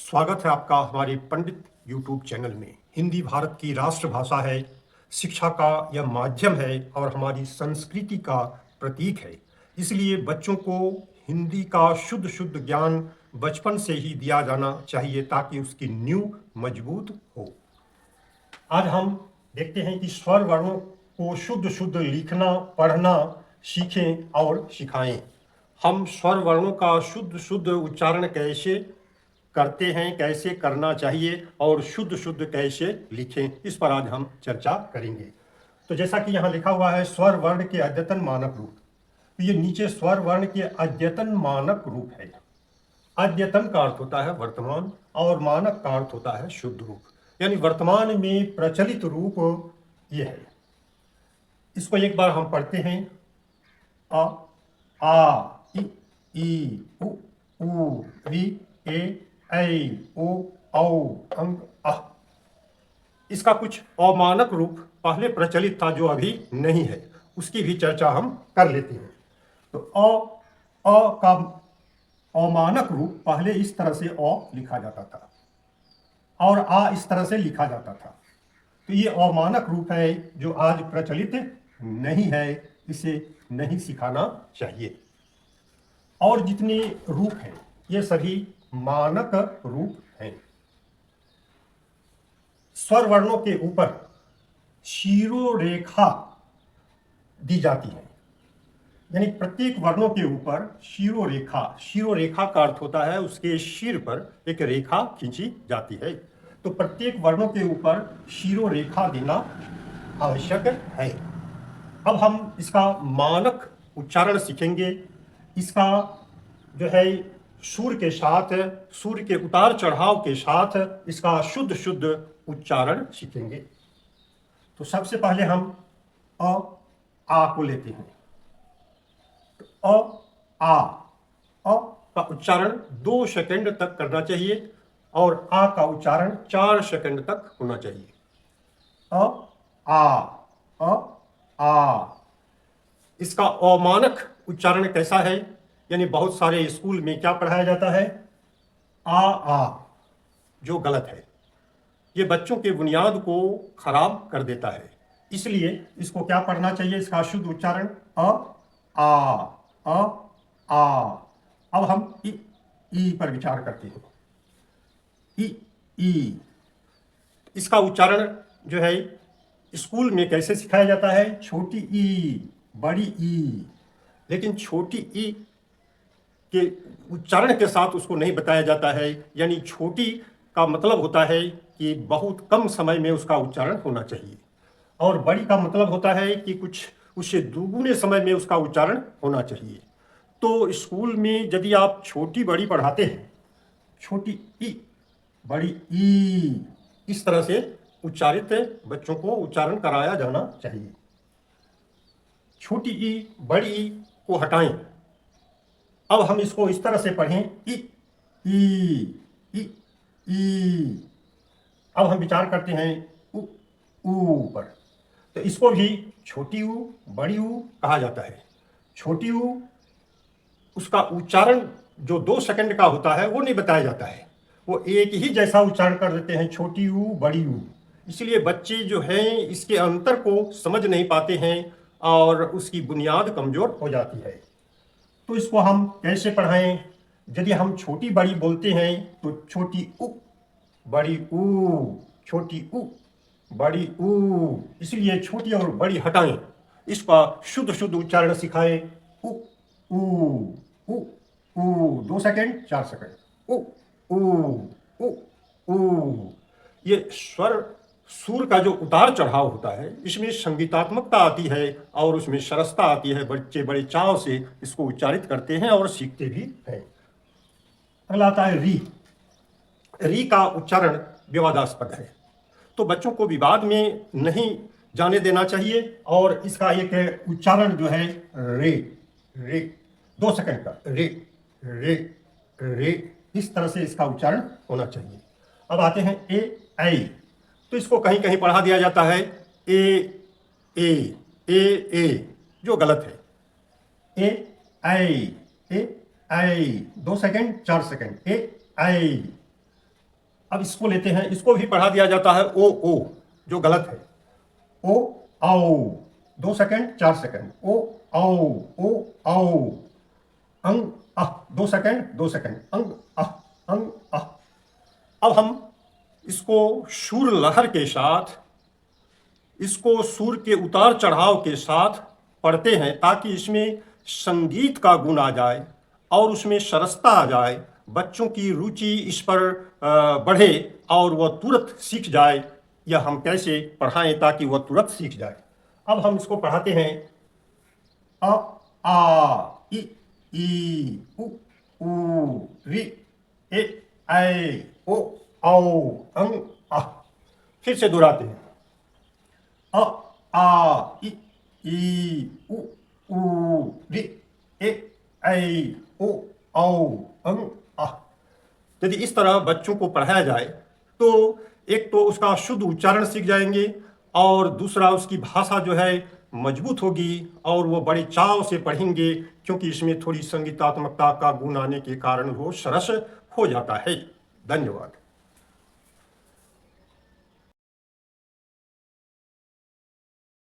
स्वागत है आपका हमारे पंडित यूट्यूब चैनल में। हिंदी भारत की राष्ट्रभाषा है, शिक्षा का यह माध्यम है और हमारी संस्कृति का प्रतीक है। इसलिए बच्चों को हिंदी का शुद्ध शुद्ध ज्ञान बचपन से ही दिया जाना चाहिए ताकि उसकी नींव मजबूत हो। आज हम देखते हैं कि स्वर वर्णों को शुद्ध शुद्ध लिखना, पढ़ना सीखें और सिखाएं। हम स्वर वर्णों का शुद्ध शुद्ध उच्चारण कैसे करते हैं, कैसे करना चाहिए और शुद्ध शुद्ध कैसे लिखें, इस पर आज हम चर्चा करेंगे। तो जैसा कि यहाँ लिखा हुआ है, स्वर वर्ण के अद्यतन मानक रूप। तो ये नीचे स्वर वर्ण के अद्यतन मानक रूप है। अद्यतन का अर्थ होता है वर्तमान और मानक का अर्थ होता है शुद्ध रूप, यानी वर्तमान में प्रचलित रूप ये है। इसको एक बार हम पढ़ते हैं। अ, आ, ई, उ, री, ऐ, ओ, औ, अंग, अह। इसका कुछ अमानक रूप पहले प्रचलित था जो अभी नहीं है, उसकी भी चर्चा हम कर लेते हैं। तो अ का अमानक रूप पहले इस तरह से अ लिखा जाता था और आ इस तरह से लिखा जाता था। तो ये अमानक रूप है जो आज प्रचलित नहीं है, इसे नहीं सिखाना चाहिए। और जितने रूप हैं ये सभी मानक रूप हैं। स्वर वर्णों के ऊपर शिरोरेखा दी जाती है, यानी प्रत्येक वर्णों के ऊपर शिरोरेखा। शिरोरेखा का अर्थ होता है उसके सिर पर एक रेखा खींची जाती है। तो प्रत्येक वर्णों के ऊपर शिरोरेखा देना आवश्यक है। अब हम इसका मानक उच्चारण सीखेंगे। इसका जो है सुर के साथ, सुर के उतार चढ़ाव के साथ इसका शुद्ध शुद्ध उच्चारण सीखेंगे। तो सबसे पहले हम आ को लेते हैं। तो आ का उच्चारण 2 सेकंड तक करना चाहिए और आ का उच्चारण 4 सेकंड तक होना चाहिए। आ। इसका अमानक उच्चारण कैसा है, यानी बहुत सारे स्कूल में क्या पढ़ाया जाता है, आ, जो गलत है। ये बच्चों के बुनियाद को खराब कर देता है। इसलिए इसको क्या पढ़ना चाहिए, इसका शुद्ध उच्चारण आ। अब हम ई पर विचार करते हैं। ई इसका उच्चारण जो है स्कूल में कैसे सिखाया जाता है, छोटी ई, बड़ी ई। लेकिन छोटी ई के उच्चारण के साथ उसको नहीं बताया जाता है, यानी छोटी का मतलब होता है कि बहुत कम समय में उसका उच्चारण होना चाहिए, और बड़ी का मतलब होता है कि कुछ उससे दुगुने समय में उसका उच्चारण होना चाहिए। तो स्कूल में यदि आप छोटी बड़ी पढ़ाते हैं, छोटी ई, बड़ी ई, इस तरह से उच्चारित बच्चों को उच्चारण कराया जाना चाहिए। छोटी ई, बड़ी ई को हटाएं। अब हम इसको इस तरह से पढ़ें, ई। अब हम विचार करते हैं ऊ पर। तो इसको भी छोटी ऊ, बड़ी ऊ कहा जाता है। छोटी ऊ, उसका उच्चारण जो 2 सेकंड का होता है वो नहीं बताया जाता है, वो एक ही जैसा उच्चारण कर देते हैं, छोटी ऊ, बड़ी ऊ। इसलिए बच्चे जो हैं इसके अंतर को समझ नहीं पाते हैं और उसकी बुनियाद कमजोर हो जाती है। तो इसको हम कैसे पढ़ाएं? यदि हम छोटी बड़ी बोलते हैं तो छोटी उ, बड़ी ऊ, छोटी उ, बड़ी ऊ। इसलिए छोटी और बड़ी हटाएं, इसका शुद्ध शुद्ध उच्चारण सिखाएं। उ, ऊ, उ, ऊ, 2 सेकंड, 4 सेकंड, उ, ऊ, उ, ऊ। ये स्वर सुर का जो उतार चढ़ाव होता है, इसमें संगीतात्मकता आती है और उसमें सरसता आती है। बच्चे बड़े चाव से इसको उच्चारित करते हैं और सीखते भी हैं। अगला आता है री। री का उच्चारण विवादास्पद है, तो बच्चों को विवाद में नहीं जाने देना चाहिए। और इसका एक उच्चारण जो है रे, 2 सेकंड का, रे, इस तरह से इसका उच्चारण होना चाहिए। अब आते हैं ऐ। तो इसको कहीं कहीं पढ़ा दिया जाता है ए, जो गलत है। ऐ, 2 सेकंड, 4 सेकंड, ऐ। अब इसको लेते हैं, इसको भी पढ़ा दिया जाता है ओ, जो गलत है। ओ आओ, 2 सेकंड 4 सेकंड, ओ आओ, अंग अह, 2 सेकंड, अंग अह। अब हम इसको सुर लहर के साथ, इसको सुर के उतार चढ़ाव के साथ पढ़ते हैं, ताकि इसमें संगीत का गुण आ जाए और उसमें सरसता आ जाए, बच्चों की रुचि इस पर बढ़े और वह तुरंत सीख जाए। यह हम कैसे पढ़ाएं ताकि वह तुरंत सीख जाए। अब हम इसको पढ़ाते हैं अ आ ई उ री ए ऐ ओ औ अंग अ। फिर से दोहराते हैं अ आ ई उ री ए ऐ ओ औ अंग अ। यदि इस तरह बच्चों को पढ़ाया जाए तो एक तो उसका शुद्ध उच्चारण सीख जाएंगे और दूसरा उसकी भाषा जो है मजबूत होगी और वो बड़े चाव से पढ़ेंगे, क्योंकि इसमें थोड़ी संगीतात्मकता का गुण आने के कारण वो सरस हो जाता है। धन्यवाद।